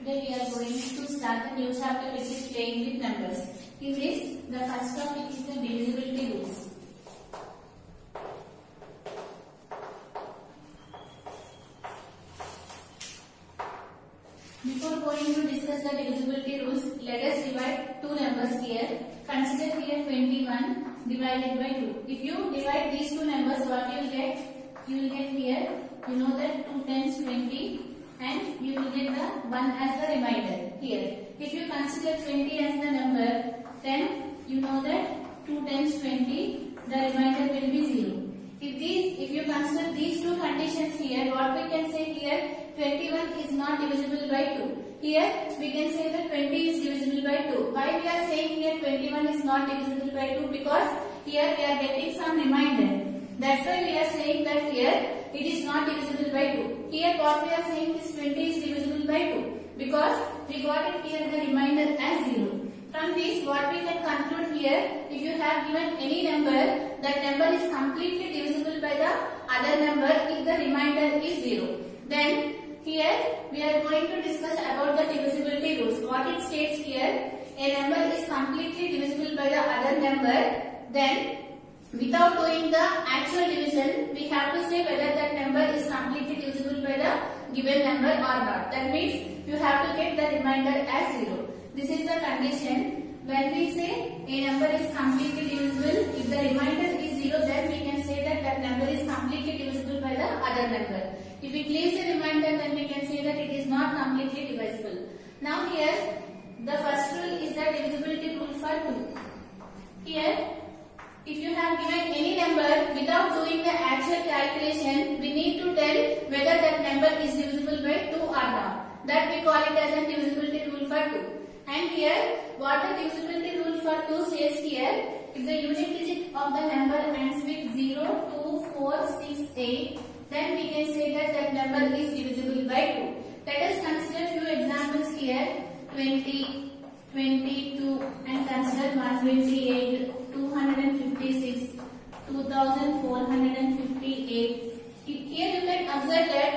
Today we are going to start the new chapter which is playing with numbers. In this, the first topic is the divisibility rules. Before going to discuss the divisibility rules, let us divide two numbers here. Consider here 21 divided by 2. If you divide these two numbers, what you will get? You will get here, you know that 2 times 20 and you will get the 1 as the remainder here. If you consider 20 as the number, then you know that 2 times 20, the remainder will be 0. If you consider these two conditions here, what we can say here, 21 is not divisible by 2. Here we can say that 20 is divisible by 2. Why we are saying here 21 is not divisible by 2? Because here we are getting some remainder. That's why we are saying that here it is not divisible by 2. Here what we are saying is 20 is divisible by 2 because we got it here the remainder as 0. From this what we can conclude here, if you have given any number, that number is completely divisible by the other number if the remainder is 0. Then here we are going to discuss about the divisibility rules. What it states here, a number is completely divisible by the other number, then without doing the actual division, we have to say whether that number is completely divisible by the given number or not. That means you have to get the remainder as 0. This is the condition. When we say a number is completely divisible, if the remainder is 0, then we can say that that number is completely divisible by the other number. If it leaves a remainder, then we can say that it is not completely divisible. Now here, the first rule is the divisibility rule for 2. Here, if you have given any number without doing the actual calculation, we need to tell whether that number is divisible by 2 or not. That we call it as a divisibility rule for 2. And here, what the divisibility rule for 2 says here, if the unit digit of the number ends with 0, 2, 4, 6, 8, then we can say that that number is divisible by 2. Let us consider few examples here, 20, 22, and consider 128, 256, 2458. Here you can observe that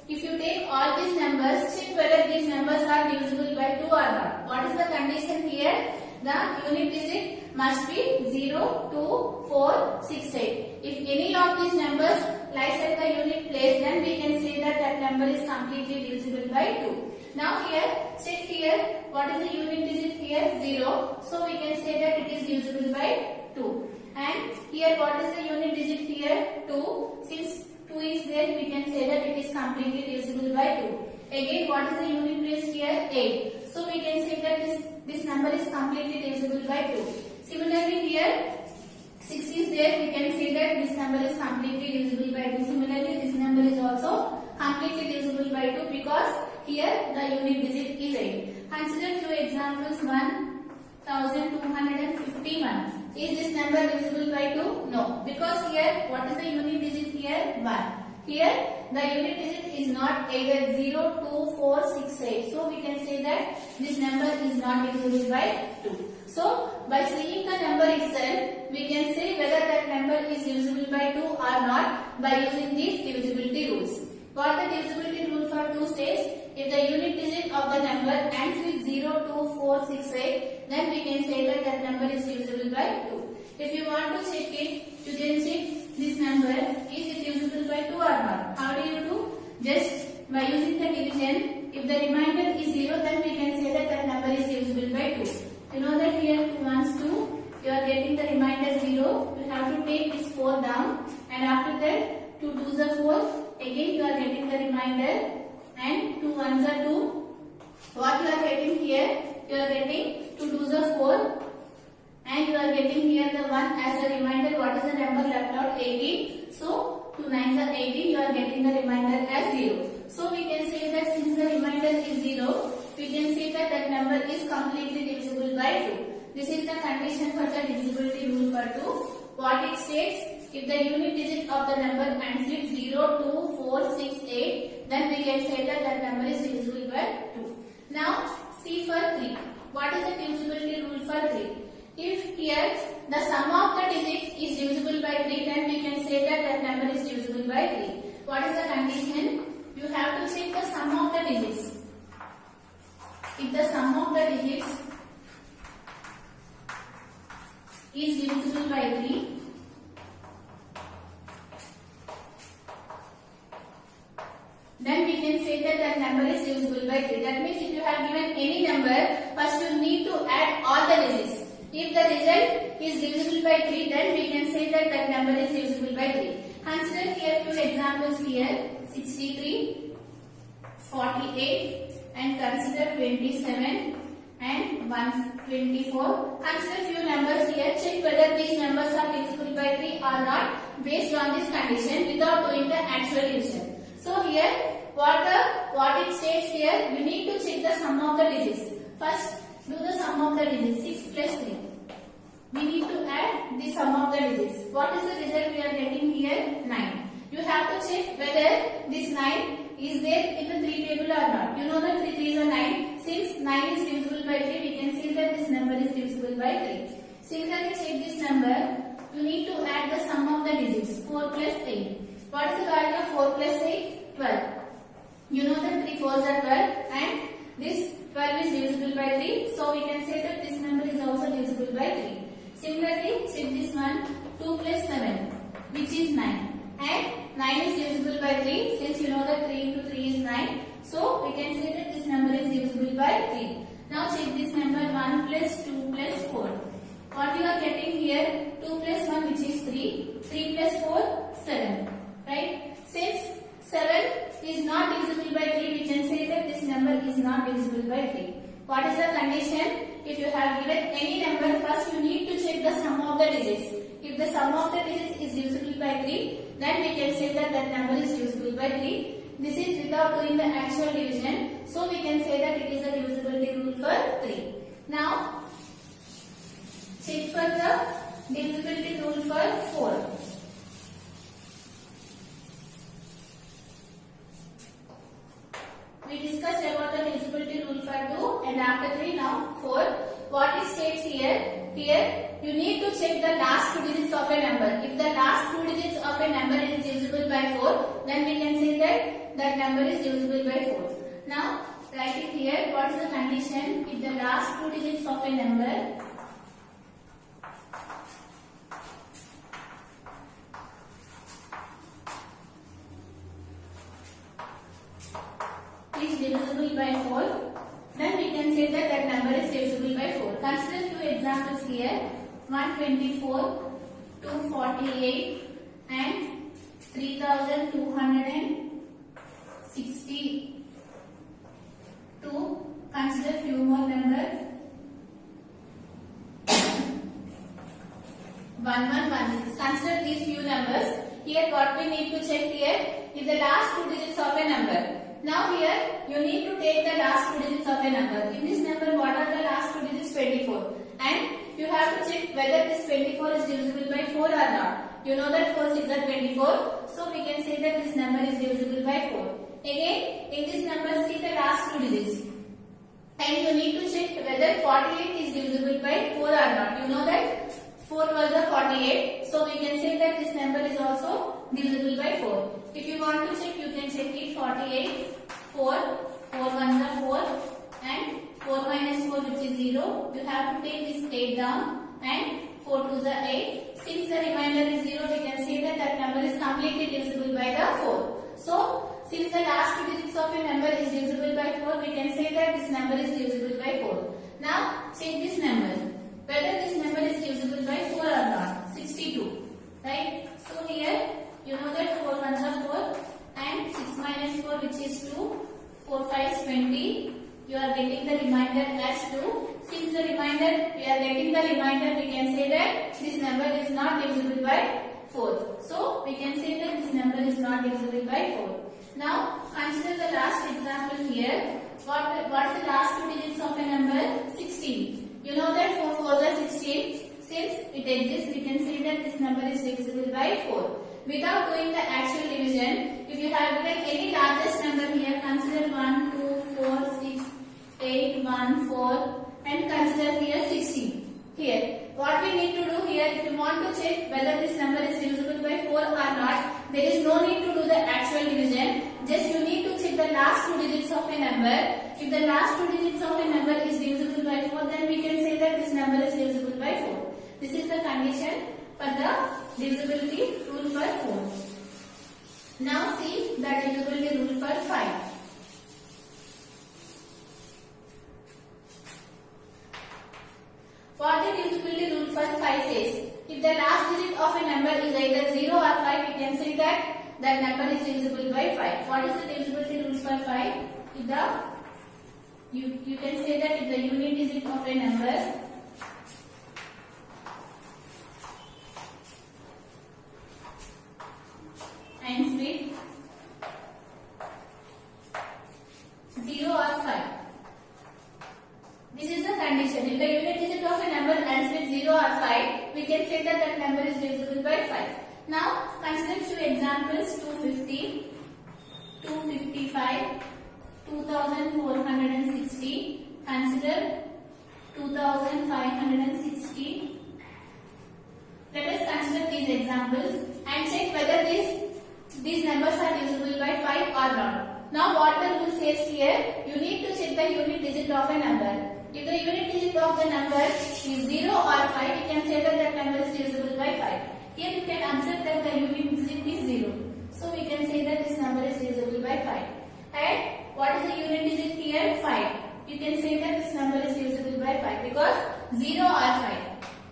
if you take all these numbers, check whether these numbers are divisible by 2 or not. What is the condition here? The unit digit must be 0, 2, 4, 6, 8. If any of these numbers lies at the unit place, then we can say that that number is completely divisible by 2. Now here, check here, what is the unit digit here? 0. So we can say that it is divisible by 2. And here, what is the unit digit here? 2. Since 2 is there, we can say that it is completely divisible by 2. Again, what is the unit place here? 8. So we can say that this number is completely divisible by 2. Similarly here, 6 is there, we can say that this number is completely divisible by 2. Similarly, this number is also completely divisible by 2 because here the unit digit is 8. Consider few examples. 1251. Is this number divisible by 2? No. Because here, what is the unit digit here? 1. Here, the unit digit is not either 0, 2, 4, 6, 8. So, we can say that this number is not divisible by 2. So, by seeing the number itself, we can say whether that number is divisible by 2 or not by using these divisibility rules. What the divisibility rule for 2 says, if the unit digit of the number ends with 0, 2, 4, 6, 8, then we can say that that number is divisible by 2. If you want to check it, you can check this number, is it divisible by 2 or not? How do you do? Just by using the division, if the remainder is 0, then we can say that that number is divisible by 2. You know that here 2 ones 2, you are getting the remainder 0, you have to take this 4 down, and after that 2 2s are 4, again you are getting the remainder, and 2 ones are 2. What you are getting here? You are getting 2 2s are 4, and you are getting here the 1 as a remainder. What is the number left out? 18. So 2 9s are 18. You are getting the remainder as 0. So we can say that since the remainder is 0, we can say that that number is completely divisible by 2. This is the condition for the divisibility rule for 2. What it states, if the unit digit of the number ends with 0, 2, 4, 6, 8, then we can say that that number is divisible by 2. Now, see for 3. What is the divisibility rule for 3? If here the sum of the digits is divisible by 3, then we can say that that number is divisible by 3. What is the condition? You have to check the sum of the digits. if the sum of the digits is divisible by 3, then we can say that that number is divisible by 3. That means if you have given any number, first you need to add all the digits. If the result is divisible by 3, then we can say that that number is divisible by 3. Consider here few examples here, 63, 48 and consider 27 and 124. Consider few numbers here, check whether these numbers are divisible by 3 or not based on this condition without doing the actual division. So here what it states here, you need to check the sum of the digits. First do the sum of the digits, 6 plus 3. We need to add the sum of the digits. What is the result we are getting here? 9. You have to check whether this 9 is there in the 3 table or not. You know that 3 3s are 9. Since 9 is divisible by 3, we can see that this number is divisible by 3. Similarly, check this number. You need to add the sum of the digits. 4 plus 8. What is the value of 4 plus 8? 12. You know that 3 4s are 12 and this 12 is divisible by 3. So we can say that this number is also divisible by 3. Similarly, check this one, 2 plus 7, which is 9. And 9 is divisible by 3. Since you know that 3 into 3 is 9. So we can say that this number is divisible by 3. Now check this number, 1 plus 2 plus 4. What you are getting here, 2 plus 1, which is 3. 3 plus 4, 7. Right? Since 7 is not divisible by 3, we can say that this number is not divisible by 3. What is the condition? If you have given any number, first you need to check the sum of the digits. If the sum of the digits is divisible by 3, then we can say that that number is divisible by 3. This is without doing the actual division. So we can say that it is a divisibility rule for 3. Now, check for the divisibility rule for 4. We discussed about the divisibility rule for 2 and after 3, now 4. What it states here, you need to check the last 2 digits of a number. If the last 2 digits of a number is divisible by 4, then we can say that that number is divisible by 4. Now, writing here, what is the condition? If the last 2 digits of a number is divisible by 4, then we can say that that number is divisible by 4. Consider few examples here, 124, 248 and 3262. Consider few more numbers, 1116. Consider these few numbers. Here what we need to check here is the last 2 digits of a number. Now here you need to take the last 2 digits of a number. In this number, what are the last 2 digits? 24. And you have to check whether this 24 is divisible by 4 or not. You know that 4 6 are 24. So we can say that this number is divisible by 4. Again, in this number, see the last 2 digits. And you need to check whether 48 is divisible by 4 or not. You know that 4 was a 48. So we can say that this number is also divisible by 4. If you want to check, you can check it. 48, 4, 4 1s are 4 and 4 minus 4, which is 0. You have to take this 8 down and 4 2s are 8. Since the remainder is 0, we can say that that number is completely divisible by the 4. So, since the last 2 digits of a number is divisible by 4, we can say that this number is divisible by 4. Now, check this number. Whether this number is divisible by 4 or not. 62. Right? So, here, you know that 4 1s are 4 and 6 minus 4, which is 2. 4 5 is 20. You are getting the remainder as 2. Since the remainder, we are getting the remainder, we can say that this number is not divisible by 4. So, we can say that this number is not divisible by 4. Now, consider the last example here. What is the last 2 digits of a number? 16. You know that 4 4s are 16. Since it exists, we can say that this number is divisible by 4. Without doing the actual division, if you have given any largest number here, consider 1, 2, 4, 6, 8, 1, 4 and consider here 16. Here, what we need to do here, if you want to check whether this number is divisible by 4 or not, there is no need to do the actual division. Just you need to check the last 2 digits of a number, if the last two digits of a number is divisible by 4, then we can say that this number is divisible by 4. This is the condition for the divisibility rule for 4. Now see the divisibility rule for 5. What the divisibility rule for 5 says, if the last digit of a number is either 0 or 5, we can say that that number is divisible by 5. What is the divisibility rule for 5? If the you can say that if the unit digit of a number ends with 0 or 5. This is the condition. If the unit digit of a number ends with 0 or 5, we can say that that number is divisible by 5. Now, consider few examples: 250, 255, 2460. Consider 2560. Let us consider these examples and check whether these numbers are divisible by 5 or not. Now, what the rule says here, you need to check the unit digit of a number. If the unit digit of the number is 0 or 5, we can say that that number is divisible by 5. Here you can observe that the unit digit is 0. So we can say that this number is divisible by 5. And what is the unit digit here? 5. You can say that this number is divisible by 5 because 0 or 5.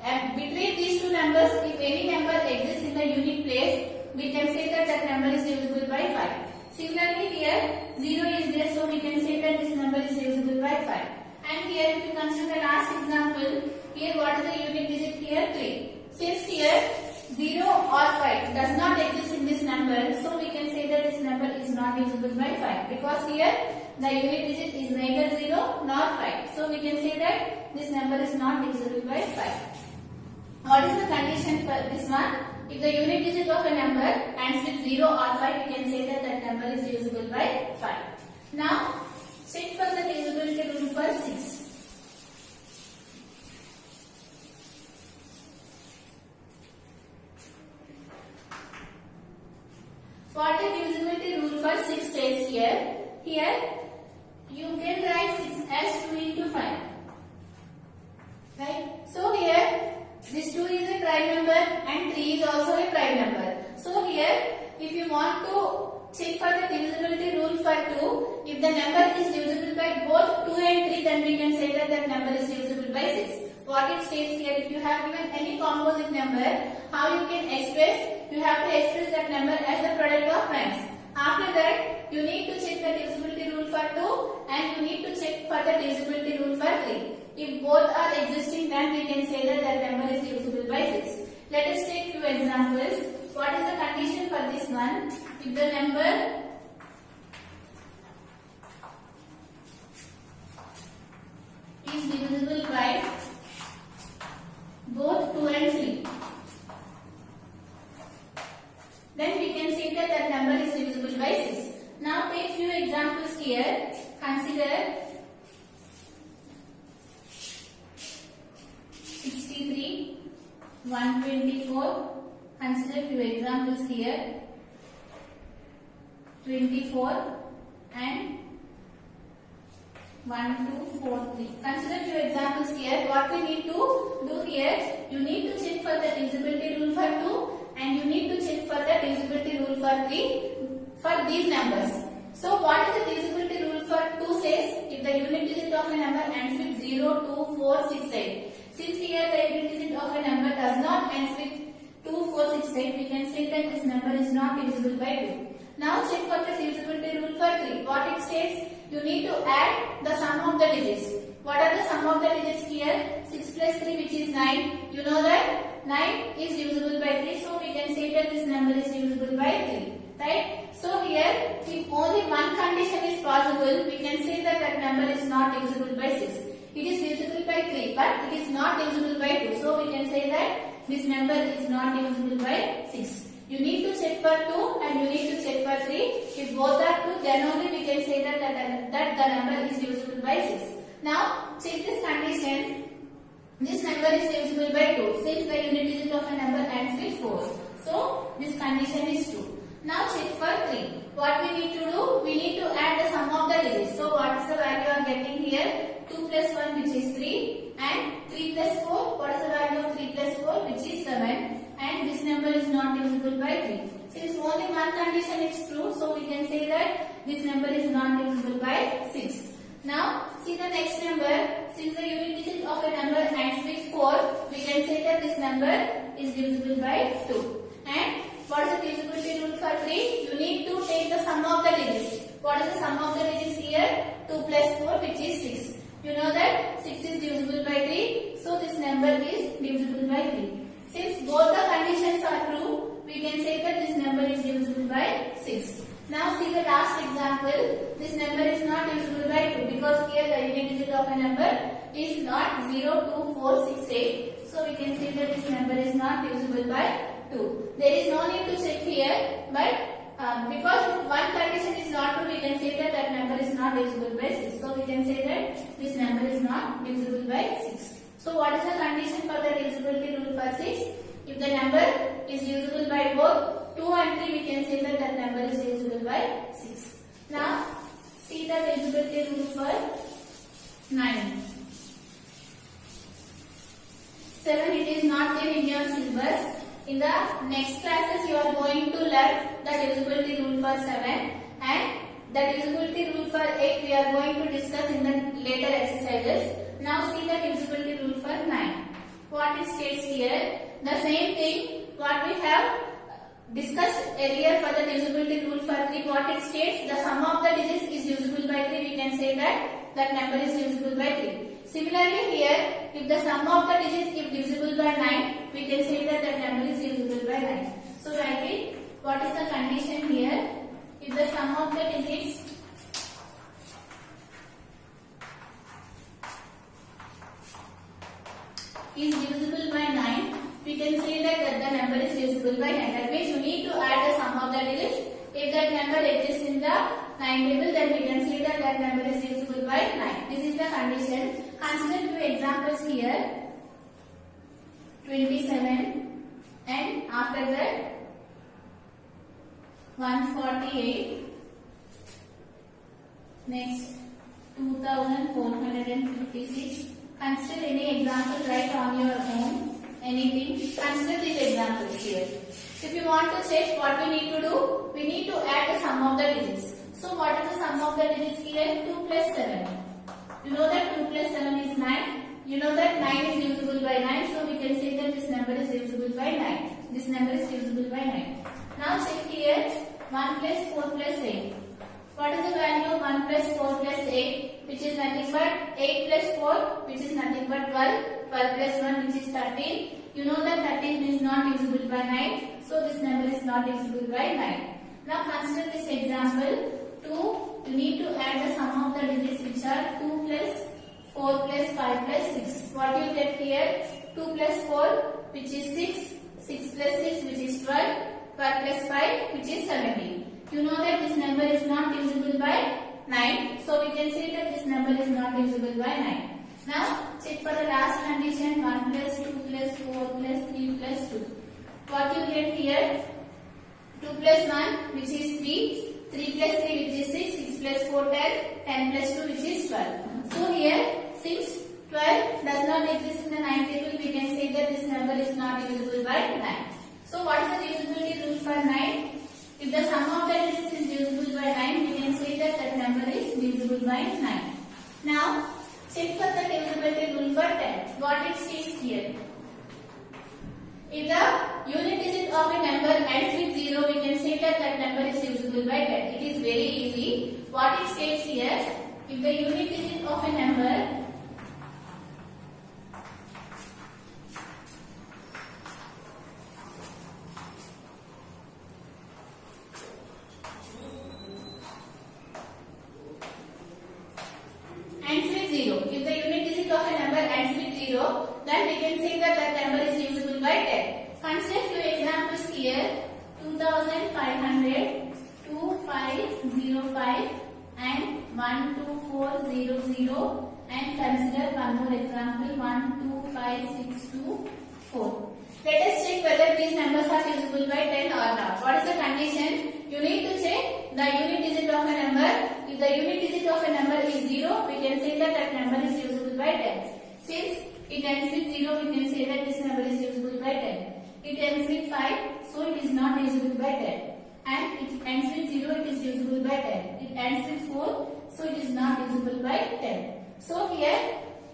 And between these two numbers, if any number exists in the unit place, we can say that that number is divisible by 5. Similarly here, 0 is there, so we can say that this number is divisible by 5. And here if you consider the last example, here what is the unit digit here? 3. Since here 0 or 5 does not exist in this number, so we can say that this number is not divisible by 5 because here the unit digit is neither 0 nor 5. So we can say that this number is not divisible by 5. What is the condition for this one? If the unit digit of a number ends with 0 or 5, we can say that that number is divisible by 5. Now, check for the divisibility rule for 6. What the divisibility rule for 6 says here? Here, you can write 6 as 2 into 5. Right? So here, this 2 is a prime number and 3 is also a prime number. So here, if you want to check for the divisibility rule for 2, if the number is divisible by both 2 and 3, then we can say that that number is divisible by 6. What it states here, if you have given any composite number, how you can express? You have to express that number as the product of primes. After that, you need to check the divisibility rule for 2 and you need to check for the divisibility rule for 3. If both are existing, then we can say that that number is divisible by 6. Let us take few examples. What is the condition for this one? If the number is divisible by both 2 and 3, then we can say that that number is divisible by 6. Now take few examples here. Consider 63, 124. Consider few examples here. 24 and 1, 2, 4, 3. Consider few examples here. What we need to do here, you need to check for the divisibility rule for 2 and you need to check for the divisibility rule for 3 for these numbers. So what is the divisibility rule for 2 says? If the unit digit of a number ends with 0, 2, 4, 6, 8. Since here the unit digit of a number does not ends with 2, 4, 6, 8, we can say that this number is not divisible by 2. Now check for the divisibility rule for 3. What it states? You need to add the sum of the digits. What are the sum of the digits here? 6 plus 3, which is 9. You know that 9 is divisible by 3. So we can say that this number is divisible by 3. Right? So here, if only one condition is possible, we can say that that number is not divisible by 6. It is divisible by 3, but it is not divisible by 2. So we can say that this number is not divisible by 6. You need to check for 2 and you need to check for 3. If both are 2, then only we can say that the number is divisible by 6. Now, check this condition. This number is divisible by 2 since the unit digit of a number ends with 4. So, this condition is true. Now, check for 3. What we need to do? We need to add the sum of the digits. number is not divisible by 3. Since only one condition is true, so we can say that this number is not divisible by 6. Now, see the next number. Since the unit digit of a number ends with 4, we can say that this number is divisible by 2. And what is the divisibility rule for 3? You need to take the sum of the digits. What is the sum of the digits here? 2 plus 4, which is 6. You know that 6 is divisible by 3, so this number is divisible by 3. Since both the conditions are true, we can say that this number is divisible by 6. Now see the last example. This number is not divisible by 2 because here the unit digit of a number is not 0, 2, 4, 6, 8. So we can say that this number is not divisible by 2. There is no need to check here, but because if one condition is not true, we can say that that number is not divisible by 6. So we can say that this number is not divisible by 6. So what is the condition for the divisibility rule for 6? If the number is divisible by both 2 and 3, we can say that that number is divisible by 6. Now see the divisibility rule for 9. 7, it is not there in your syllabus. In the next classes, you are going to learn the divisibility rule for 7 and the divisibility rule for 8 we are going to discuss in the later exercises. Now see the divisibility rule for 9. What it states here, the same thing what we have discussed earlier for the divisibility rule for 3. What it states, the sum of the digits is divisible by 3. We can say that that number is divisible by 3. Similarly here, if the sum of the digits is divisible by 9, we can say that that number is divisible by 9. So write it. What is the condition here? If the sum of the digits is divisible by 9, we can say that the number is divisible by 9. That means you need to add the sum of the digits. If that number exists in the 9 table, then we can say that that number is divisible by 9. This is the condition. Consider few examples here. 27 and after that 148, next 2456. Consider any example, write on your own anything. Consider these examples here. If you want to check what we need to do, we need to add the sum of the digits. So what is the sum of the digits here? 2 plus 7. You know that 2 plus 7 is 9. You know that 9 is divisible by 9. So we can say that this number is divisible by 9. This number is divisible by 9. Now check here. 1 plus 4 plus 8. What is the value of 1 plus 4 plus 8? Which is nothing but 8 plus 4, which is nothing but 12. 12 plus 1, which is 13. You know that 13 is not divisible by 9. So this number is not divisible by 9. Now consider this example. 2, you need to add the sum of the digits, which are 2 plus 4 plus 5 plus 6. What you get here? 2 plus 4, which is 6. 6 plus 6, which is 12. 12 plus 5, which is 17. You know that this number is not divisible by 9. So we can say that this number is not divisible by 9. Now check for the last condition. 1 plus 2 plus 4 plus 3 plus 2. What you get here? 2 plus 1, which is 3. 3 plus 3, which is 6. 6 plus 4, 10. 10 plus 2, which is 12. So here, since 12 does not exist in the 9 table, we can say that this number is not divisible by 9. So what is the divisibility rule for 9? If the sum of the digits is divisible by 9, we can say that that number is divisible by 9. Now, check for the divisibility rule for 10. What it states here? If the unit digit of a number ends with 0, we can say that that number is divisible by 10. It is very easy. What it states here? If the unit digit of a number ends with 0, if the unit digit of a number ends with 0, then we can say that that number is divisible by 10. Consider few examples here. 2500, 2505 and 12400, and consider one more example, 12564. Let us check whether these numbers are divisible by 10 or not. What is the condition? You need to check the unit digit of a number. If the unit digit of a number is 0, we can say that that number is divisible by 10. Since it ends with 0, we can say that this number is divisible by 10. it ends with 5, so it is not divisible by 10. And it ends with 0, it is divisible by 10. It ends with 4, so it is not divisible by 10. So here,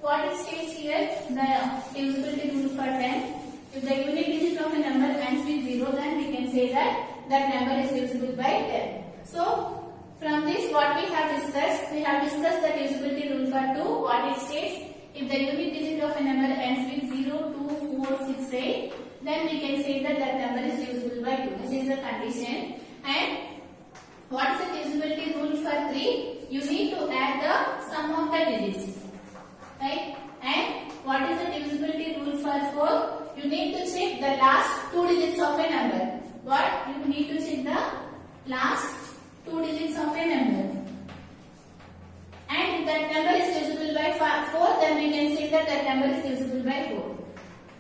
what it states here, the divisibility rule for 10. If the unit digit of a number ends with 0, then we can say that that number is divisible by 10. So, from this what we have discussed the divisibility rule for 2. What it states, if the unit digit of a number ends with 0, 2, 4, 6, 8, then we can say that that number is divisible by 2. This is the condition. And what is the divisibility rule for 3? You need to add the sum of the digits. Right? And what is the divisibility rule for 4? You need to check the last 2 digits of a number. What? You need to check the last 2 digits of a number. And if that number is divisible by 4, then we can say that that number is divisible by 4.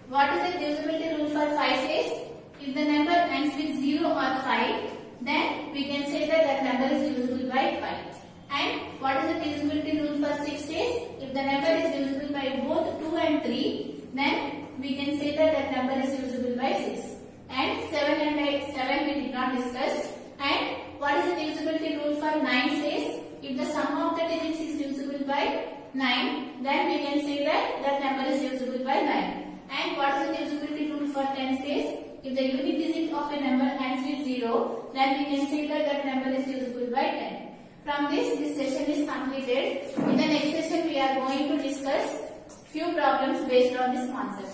What is the divisibility rule for 5 says? If the number ends with 0 or 5, then we can say that that number is divisible by 5. And what is the divisibility rule for 6 says? If the number is divisible by both 2 and 3, then we can say that that number is divisible by 6. And 7 and 8, 7 we did not discuss. And what is the divisibility rule for 9 says? If the sum of the digits is divisible by 9, then we can say that that number is divisible by 9. And what is the divisibility rule for 10 says? If the unit digit of a number ends with 0, then we can say that that number is divisible by 10. From this session is completed. In the next session, we are going to discuss few problems based on this concept.